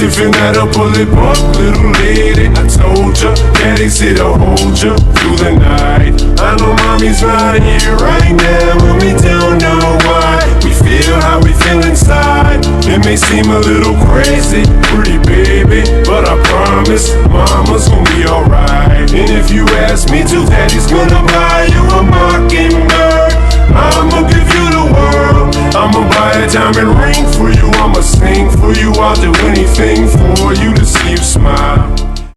Sniffing at a pull it up, little lady. I told ya, daddy's here to hold ya through the night. I know mommy's not here right now, but we don't know why. We feel how we feel inside. It may seem a little crazy, pretty baby, but I promise mama's gonna be alright. And if you ask me to, daddy's gonna buy you a mockingbird. I'ma give you the world. I'ma buy a diamond